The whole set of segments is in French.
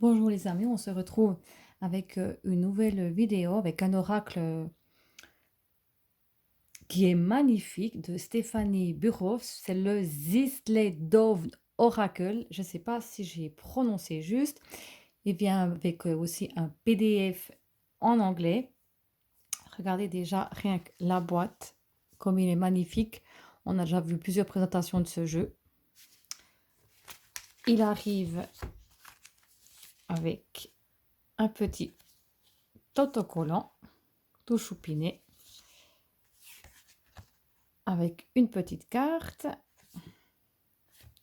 Bonjour les amis, on se retrouve avec une nouvelle vidéo avec un oracle qui est magnifique de Stéphanie Burhoff. C'est le Zisledov Oracle. Je ne sais pas si j'ai prononcé juste. Il vient avec aussi un PDF en anglais. Regardez déjà rien que la boîte, comme il est magnifique. On a déjà vu plusieurs présentations de ce jeu. Il arrive avec un petit autocollant tout choupiné, avec une petite carte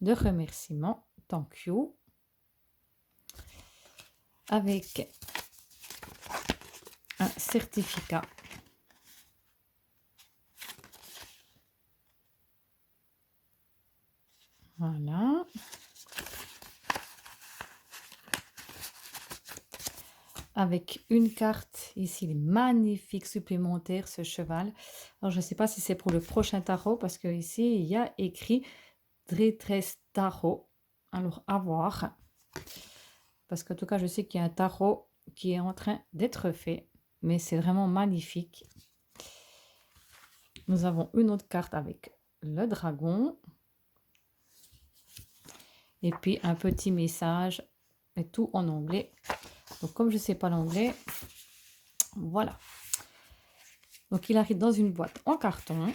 de remerciement, thank you, avec un certificat. Voilà. Avec une carte, ici, il est magnifique supplémentaire, ce cheval. Alors, je ne sais pas si c'est pour le prochain tarot, parce que ici, il y a écrit Dretres Tarot. Alors, à voir. Parce qu'en tout cas, je sais qu'il y a un tarot qui est en train d'être fait. Mais c'est vraiment magnifique. Nous avons une autre carte avec le dragon. Et puis, un petit message, et tout en anglais. Donc, comme je ne sais pas l'anglais, voilà. Donc, il arrive dans une boîte en carton.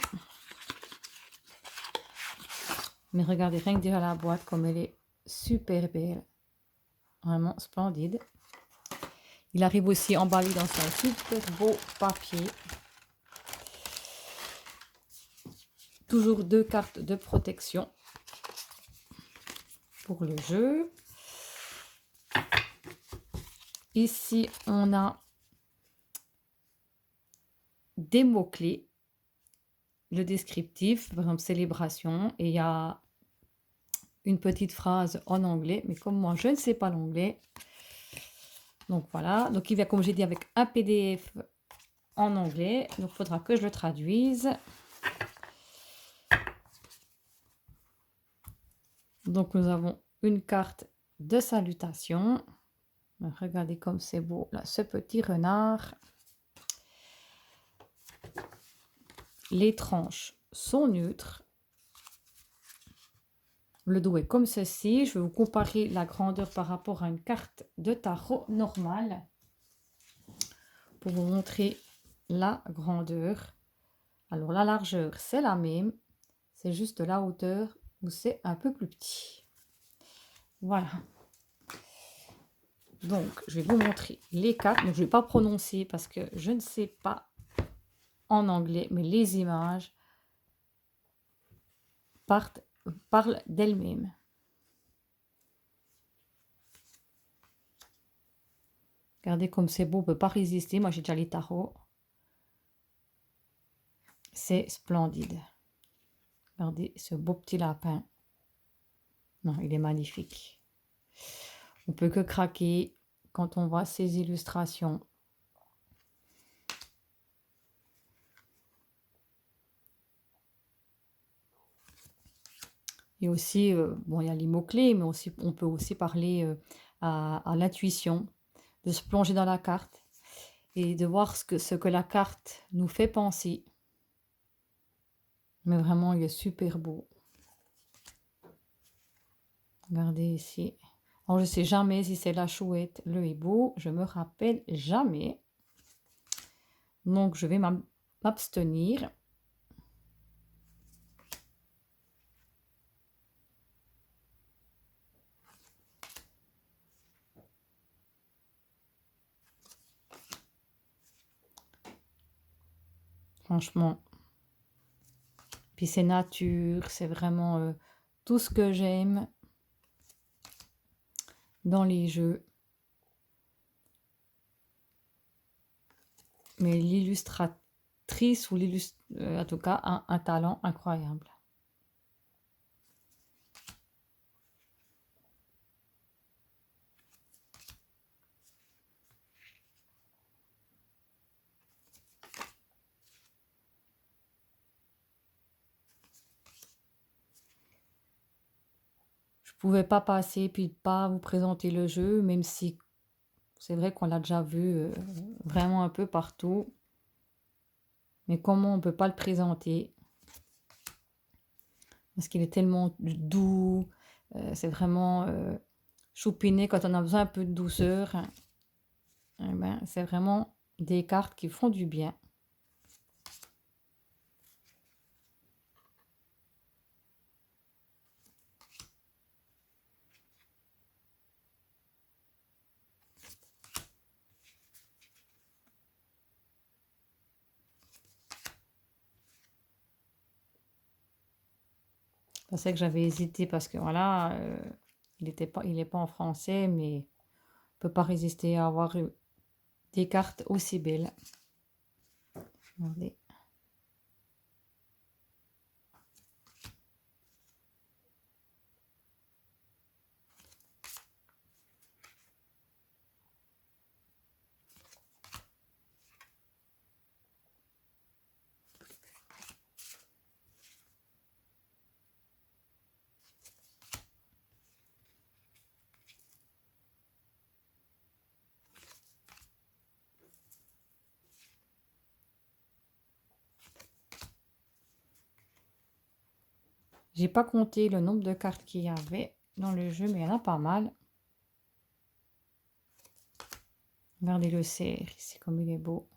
Mais regardez, rien que déjà la boîte, comme elle est super belle. Vraiment splendide. Il arrive aussi emballé dans un super beau papier. Toujours 2 cartes de protection pour le jeu. Ici, on a des mots-clés. Le descriptif, par exemple, célébration. Et il y a une petite phrase en anglais. Mais comme moi, je ne sais pas l'anglais. Donc voilà. Donc il vient, comme j'ai dit, avec un PDF en anglais. Donc il faudra que je le traduise. Donc nous avons une carte de salutation. Regardez comme c'est beau là, ce petit renard. Les tranches sont neutres. Le dos est comme ceci. Je vais vous comparer la grandeur par rapport à une carte de tarot normale pour vous montrer la grandeur. Alors la largeur, c'est la même. C'est juste la hauteur où c'est un peu plus petit. Voilà. Donc, je vais vous montrer les cartes. Donc, je ne vais pas prononcer parce que je ne sais pas en anglais, mais les images parlent d'elles-mêmes. Regardez comme c'est beau, on ne peut pas résister. Moi, j'ai déjà les tarots. C'est splendide. Regardez ce beau petit lapin. Non, il est magnifique. On ne peut que craquer quand on voit ces illustrations. Et aussi, bon, il y a les mots-clés, mais aussi, on peut aussi parler à l'intuition, de se plonger dans la carte et de voir ce que la carte nous fait penser. Mais vraiment, il est super beau. Regardez ici. Alors, je ne sais jamais si c'est la chouette, le hibou. Je me rappelle jamais. Donc, je vais m'abstenir. Franchement. Puis c'est nature, c'est vraiment tout ce que j'aime dans les jeux. Mais l'illustratrice ou en tout cas, a un talent incroyable. je pouvais pas passer puis pas vous présenter le jeu, même si c'est vrai qu'on l'a déjà vu vraiment un peu partout. Mais comment on peut pas le présenter? Parce qu'il est tellement doux, c'est vraiment choupiné quand on a besoin un peu de douceur. Eh ben, c'est vraiment des cartes qui font du bien. Je sais que j'avais hésité parce que voilà, il est pas en français, mais on peut pas résister à avoir des cartes aussi belles. Regardez. J'ai pas compté le nombre de cartes qu'il y avait dans le jeu, mais il y en a pas mal. Regardez le cerf ici, comme il est beau.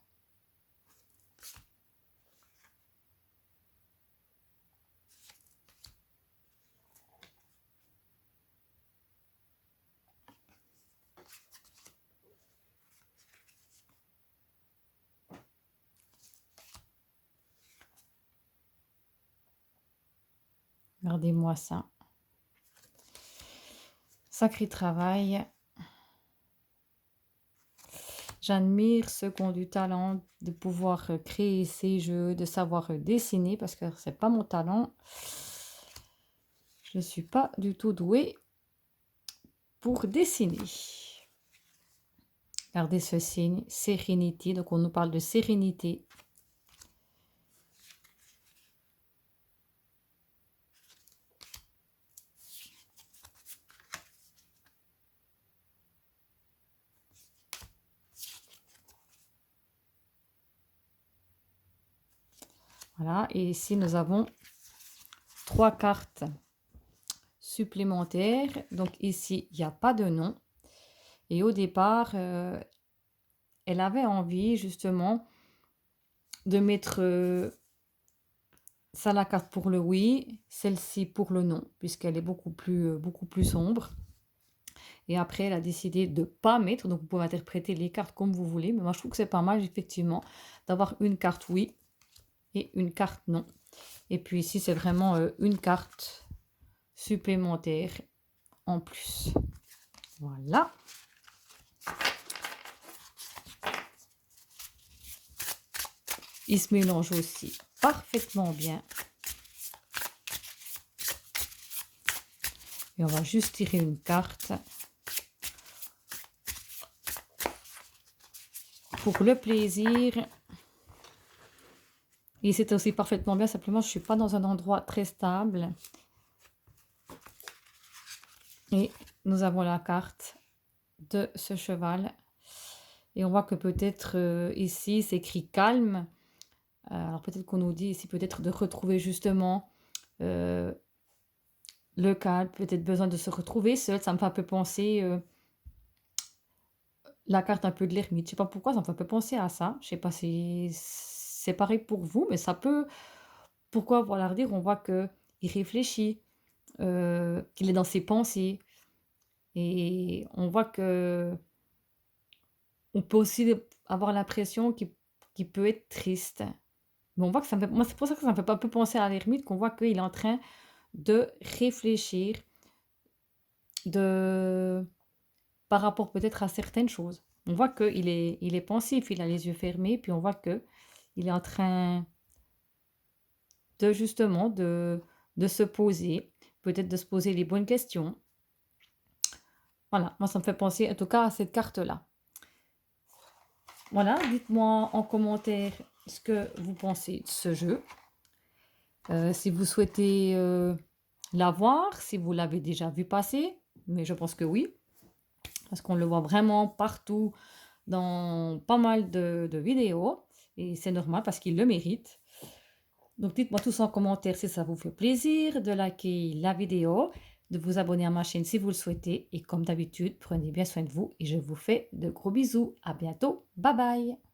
Regardez-moi ça. Sacré travail. J'admire ceux qui ont du talent de pouvoir créer ces jeux, de savoir dessiner, parce que c'est pas mon talent. Je ne suis pas du tout douée pour dessiner. Regardez ce signe, sérénité. Donc on nous parle de sérénité. Voilà, et ici nous avons 3 cartes supplémentaires. Donc ici, il n'y a pas de nom. Et au départ, elle avait envie justement de mettre ça la carte pour le oui, celle-ci pour le non, puisqu'elle est beaucoup plus sombre. Et après, elle a décidé de ne pas mettre, donc vous pouvez interpréter les cartes comme vous voulez, mais moi je trouve que c'est pas mal effectivement d'avoir une carte oui et une carte non. Et puis ici, c'est vraiment une carte supplémentaire en plus. Voilà. Il se mélange aussi parfaitement bien. Et on va juste tirer une carte pour le plaisir. Et c'est aussi parfaitement bien, simplement je ne suis pas dans un endroit très stable. Et nous avons la carte de ce cheval. Et on voit que peut-être ici, c'est écrit calme. Alors peut-être qu'on nous dit ici peut-être de retrouver justement le calme, peut-être besoin de se retrouver seul. Ça me fait un peu penser la carte un peu de l'ermite. Je sais pas pourquoi, ça me fait un peu penser à ça. Je sais pas si c'est pareil pour vous, mais ça peut... Pourquoi, voilà, dire, on voit que il réfléchit, qu'il est dans ses pensées. Et on voit que on peut aussi avoir l'impression qu'il peut être triste. Mais on voit que ça me fait, moi, c'est pour ça que ça me fait un peu penser à l'ermite, qu'on voit qu'il est en train de réfléchir de, par rapport peut-être à certaines choses. On voit il est pensif, il a les yeux fermés, puis on voit que il est en train de justement de se poser, peut-être de se poser les bonnes questions. Voilà, moi ça me fait penser en tout cas à cette carte-là. Voilà, dites-moi en commentaire ce que vous pensez de ce jeu. Si vous souhaitez la voir si vous l'avez déjà vu passer, mais je pense que oui, parce qu'on le voit vraiment partout dans pas mal de vidéos et c'est normal parce qu'il le mérite. Donc dites-moi tous en commentaire si ça vous fait plaisir de liker la vidéo, de vous abonner à ma chaîne si vous le souhaitez et comme d'habitude, prenez bien soin de vous et je vous fais de gros bisous. À bientôt. Bye bye.